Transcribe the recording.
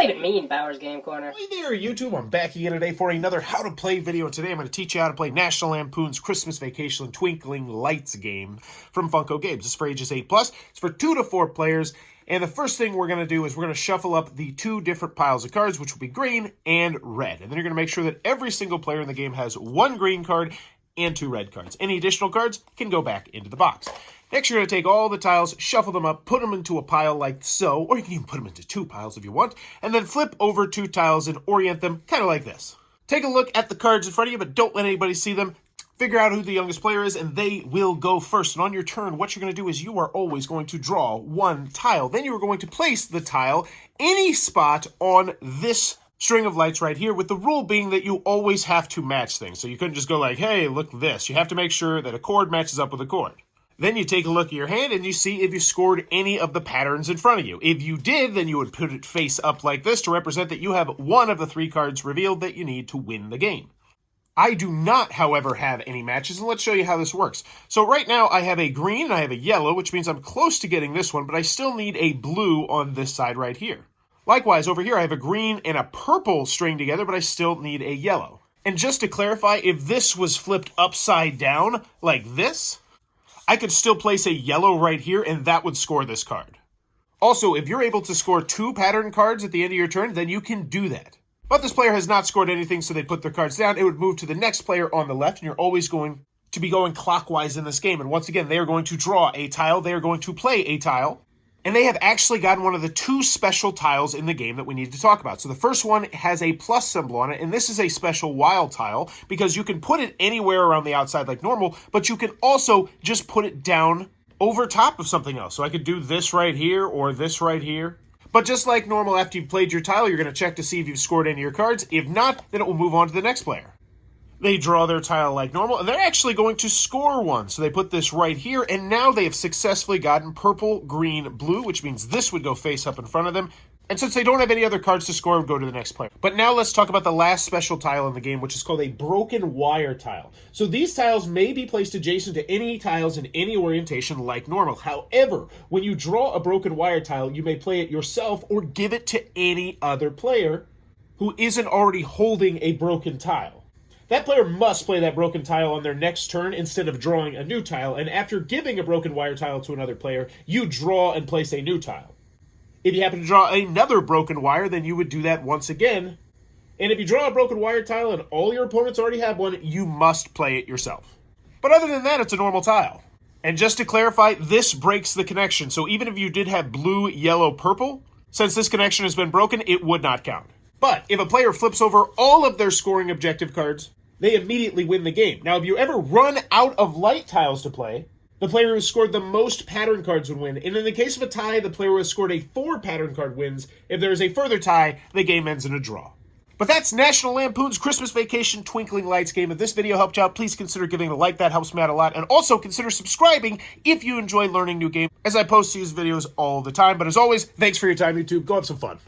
say to me in Bowers Game Corner. Hey there, YouTube. I'm back again today for another How to Play video. Today I'm going to teach you how to play National Lampoon's Christmas Vacation Twinkling Lights Game from Funko Games. It's for ages 8+. It's for 2 to 4 players. And the first thing we're going to do is we're going to shuffle up the 2 different piles of cards, which will be green and red. And then you're going to make sure that every single player in the game has 1 green card and 2 red cards. Any additional cards can go back into the box. Next, you're going to take all the tiles, shuffle them up, put them into a pile like so, or you can even put them into 2 piles if you want, and then flip over 2 tiles and orient them kind of like this. Take a look at the cards in front of you, but don't let anybody see them. Figure out who the youngest player is, and they will go first. And on your turn, what you're going to do is you are always going to draw 1 tile. Then you are going to place the tile any spot on this string of lights right here, with the rule being that you always have to match things. So you couldn't just go like, hey, look at this. You have to make sure that a chord matches up with a chord. Then you take a look at your hand and you see if you scored any of the patterns in front of you. If you did, then you would put it face up like this to represent that you have 1 of the 3 cards revealed that you need to win the game. I do not, however, have any matches, and let's show you how this works. So right now I have a green and I have a yellow, which means I'm close to getting this one, but I still need a blue on this side right here. Likewise, over here I have a green and a purple string together, but I still need a yellow. And just to clarify, if this was flipped upside down like this, I could still place a yellow right here, and that would score this card. Also, if you're able to score 2 pattern cards at the end of your turn, then you can do that. But this player has not scored anything, so they put their cards down. It would move to the next player on the left, and you're always going to be going clockwise in this game. And once again, they are going to draw a tile, they are going to play a tile, and they have actually gotten one of the 2 special tiles in the game that we need to talk about. So the first one has a plus symbol on it, and this is a special wild tile because you can put it anywhere around the outside like normal, but you can also just put it down over top of something else. So I could do this right here or this right here. But just like normal, after you've played your tile, you're going to check to see if you've scored any of your cards. If not, then it will move on to the next player. They draw their tile like normal, and they're actually going to score 1. So they put this right here, and now they have successfully gotten purple, green, blue, which means this would go face up in front of them. And since they don't have any other cards to score, we'll go to the next player. But now let's talk about the last special tile in the game, which is called a broken wire tile. So these tiles may be placed adjacent to any tiles in any orientation like normal. However, when you draw a broken wire tile, you may play it yourself or give it to any other player who isn't already holding a broken tile. That player must play that broken tile on their next turn instead of drawing a new tile, and after giving a broken wire tile to another player, you draw and place a new tile. If you happen to draw another broken wire, then you would do that once again. And if you draw a broken wire tile and all your opponents already have one, you must play it yourself. But other than that, it's a normal tile. And just to clarify, this breaks the connection. So even if you did have blue, yellow, purple, since this connection has been broken, it would not count. But if a player flips over all of their scoring objective cards, they immediately win the game. Now, if you ever run out of light tiles to play, the player who scored the most pattern cards would win. And in the case of a tie, the player who has scored a 4 pattern card wins. If there is a further tie, the game ends in a draw. But that's National Lampoon's Christmas Vacation Twinkling Lights Game. If this video helped you out, please consider giving it a like. That helps me out a lot. And also consider subscribing if you enjoy learning new games, as I post these videos all the time. But as always, thanks for your time, YouTube. Go have some fun.